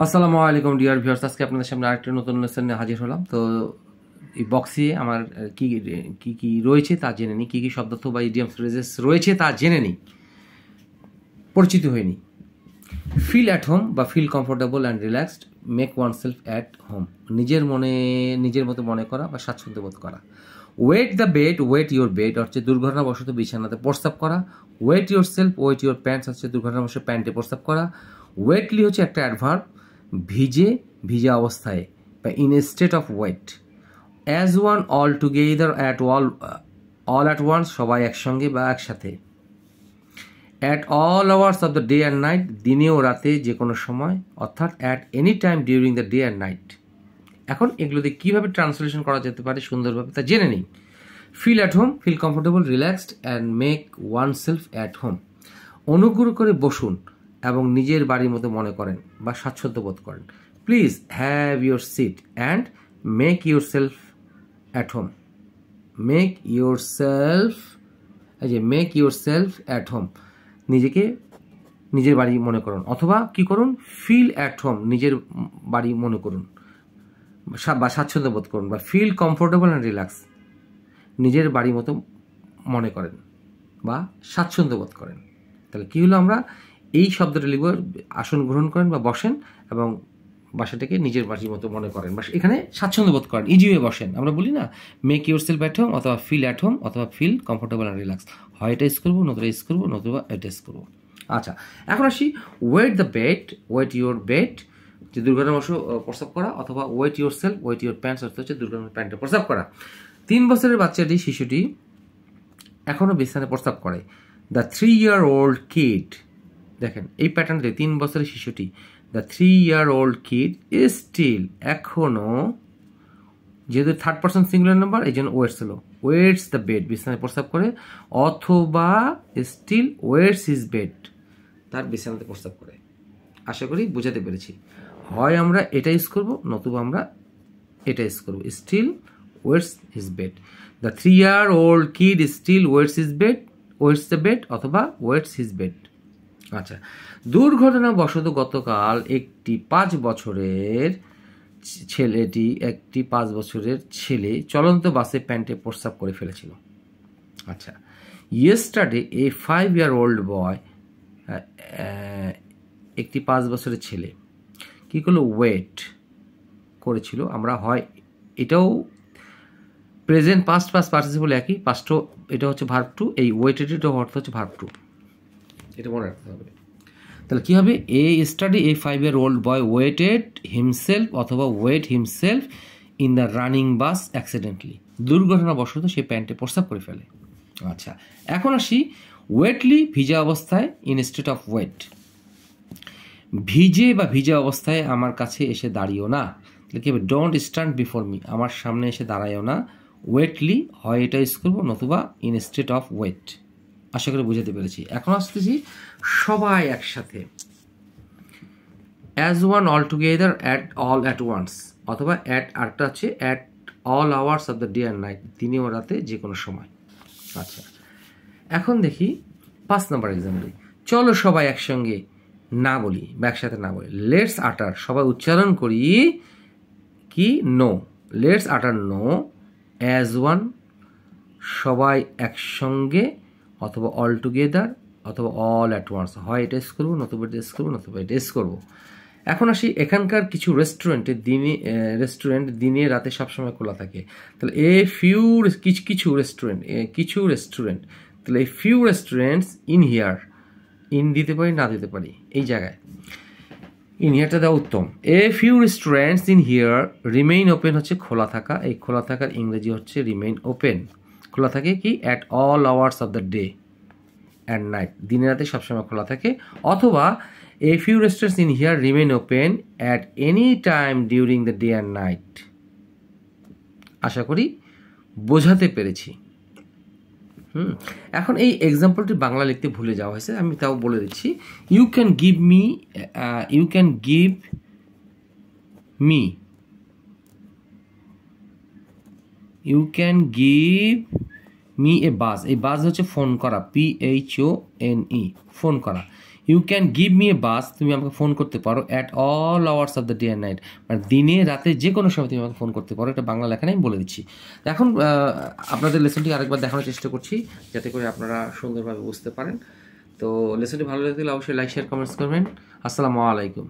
আসসালামু আলাইকুম dear viewers, আজকে আপনাদের সামনে আরেকটা নতুন লেসন নিয়ে হাজির হলাম। তো এই বক্সে আমার কি কি কি রয়েছে তা জেনে নিই, কি কি শব্দার্থ বা ইডিয়ামস ফ্রেজেস রয়েছে তা জেনে নিই, পরিচিত হয়ে নিই। ফিল অ্যাট হোম বা feel comfortable and relaxed, make oneself at home, নিজের মতো মনে করা বা স্বাচ্ছন্দ্য বোধ করা। Wet the bed, wet your bed হচ্ছে দুর্ঘটনাবশত বিছানাতে প্রস্রাব করা। Wet yourself, wet your pants হচ্ছে দুর্ঘটনাবশত প্যান্টে প্রস্রাব করা। ওয়েটলি হচ্ছে একটা অ্যাডভার্ব, ভিজা অবস্থায় বা in a state of wet. As one, all together, all at once সবাই একসঙ্গে বা একসাথে। At all hours of the day and night দিনে ও রাতে যে কোনো সময়, অর্থাৎ at any time during the day and night. এখন এগুলোতে কীভাবে ট্রান্সলেশন করা যেতে পারে সুন্দরভাবে তা জেনে নিই। Feel at home, feel comfortable, relaxed and make oneself at home. অনুগ্রহ করে বসুন এবং নিজের বাড়ির মতো মনে করেন বা স্বাচ্ছন্দ্য বোধ করেন। Please have your seat and make yourself at home. Make yourself at home, নিজেকে নিজের বাড়ি মনে করুন, অথবা কি করুন, ফিল অ্যাট হোম, নিজের বাড়ি মনে করুন বা স্বাচ্ছন্দ্য বোধ করুন, বা ফিল কমফোর্টেবল অ্যান্ড রিল্যাক্স, নিজের বাড়ি মতো মনে করেন বা স্বাচ্ছন্দ্য বোধ করেন। তাহলে কী হলো, আমরা এই শব্দটা লিখব, আসন গ্রহণ করেন বা বসেন এবং বাসাটাকে নিজের বাড়ির মতো মনে করেন বা এখানে স্বাচ্ছন্দ্য বোধ করেন, ইজি হয়ে বসেন। আমরা বলি না, make yourself at home অথবা ফিল অ্যাট হোম অথবা ফিল কমফোর্টেবল অ্যান্ড রিল্যাক্স, হয় এটা ইউজ করবো, নতুবা ইউজ করবো, নতুবা এটা ইউজ করবো। আচ্ছা, এখন আসি wet the bed, wet your bed যে দুর্ঘটনাবশত প্রস্রাব করা, অথবা wet yourself, wet your pants অর্থ হচ্ছে দুর্ঘটনা প্যান্টে প্রস্রাব করা। 3 বছরের শিশুটি এখনও বিছানায় প্রস্রাব করে। দ্য 3-year-old kid, দেখেন এই প্যাটার্নটি, 3 বছরের শিশুটি, the 3-year-old kid is still, এখনও, যেহেতু থার্ড পার্সন সিঙ্গুলার নাম্বার এই জন্য ওয়েটস হলো, ওয়েটস দ্য বেড, বিছানায় প্রস্রাব করে, অথবা স্টিল ওয়েটস হিজ বেড, তার বিছানাতে প্রস্রাব করে। আশা করি বুঝাতে পেরেছি। হয় আমরা এটা ইউজ করবো, নতুবা আমরা এটা ইউজ করবো, still wets his bed. The 3-year-old kid still wets the bed অথবা ওয়েটস হিজ বেড। আচ্ছা, দুর্ঘটনাবশত গতকাল একটি 5 বছরের ছেলে চলন্ত বাসে প্যান্টে প্রস্রাব করে ফেলেছিল। আচ্ছা, ইয়েস্টারডে এ 5-year-old বয়, একটি 5 বছরের ছেলে কি করলো, ওয়েট করেছিল। আমরা হয় এটাও প্রেজেন্ট পাস্ট পার্টিসিপল একই, পাস্টও এটা হচ্ছে ভার্ব টু, এই ওয়েটেড অর্থ হচ্ছে ভার্ব টু, এটা মনে রাখতে হবে। তাহলে কী হবে, a study a 5-year-old boy wetted himself অথবা wet himself in the running bus accidentally, দুর্ঘটনাবশত সে প্যান্টে প্রস্রাব করে ফেলে। আচ্ছা, এখন আসি ওয়েটলি, ভিজা অবস্থায়, ইন স্টেট অফ ওয়েট। ভিজা অবস্থায় আমার কাছে এসে দাঁড়িও না, তাহলে কী হবে, ডোন্ট স্ট্যান্ড বিফোর মি, আমার সামনে এসে দাঁড়ায়ও না। ওয়েটলি হয় এটা ইউজ করবো, নতুবা ইন স্টেট অফ ওয়েট। আশা করি বুঝাতে পেরেছি। এখন আসতেছি সবাই একসাথে, as one, all together, all at once, অথবা আরেকটা হচ্ছে at all hours of the day and night, দিনে ও রাতে যে কোনো সময়। আচ্ছা, এখন দেখি 5 নম্বর এক্সাম্পল। চলো সবাই একসঙ্গে না বলি বা একসাথে না বলি। লেটস আটার, সবাই উচ্চারণ করি কি, নো। লেটস আটার নো অ্যাজ ওয়ান, সবাই একসঙ্গে, অথবা অল টুগেদার, অথবা অল অ্যাট ওয়ান্স, হয় এটা ইউজ করবো, নতুবা এটা ইউজ করবো, নতুবা এটা ইউজ করবো। এখন আসি, এখানকার কিছু রেস্টুরেন্ট দিনে রাতে সবসময় খোলা থাকে। তাহলে কিছু রেস্টুরেন্ট, তাহলে এই few restaurants in here, in দিতে পারি, না দিতে পারি, এই জায়গায় ইন হিয়ারটা দেওয়া উত্তম। A few restaurants in here remain open হচ্ছে খোলা থাকা, এই খোলা থাকার ইংরেজি হচ্ছে রিমেইন ওপেন। খোলা থাকে কি, at all hours of the day and night, দিনে রাতে সবসময় খোলা থাকে। অথবা a few restaurants in here remain open at any time during the day and night. আশা করি বোঝাতে পেরেছি। এখন এই এক্সাম্পলটি বাংলা লিখতে ভুলে যাওয়া হয়েছে, আমি তাও বলে দিচ্ছি। You can give me a buzz, এই বাস হচ্ছে ফোন করা, PHONE, ফোন করা। You can give me a buzz, তুমি আমাকে ফোন করতে পারো at all hours of the day and night, মানে দিনে রাতে যে কোনো সময় তুমি আমাকে ফোন করতে পারো। এটা বাংলা লেখা আমি বলে দিচ্ছি। এখন আপনাদের লেসনটি আরেকবার দেখানোর চেষ্টা করছি যাতে করে আপনারা সুন্দরভাবে বুঝতে পারেন। তো লেসনটি ভালো লাগলে অবশ্যই লাইক শেয়ার কমেন্টস করবেন। আসসালামু আলাইকুম।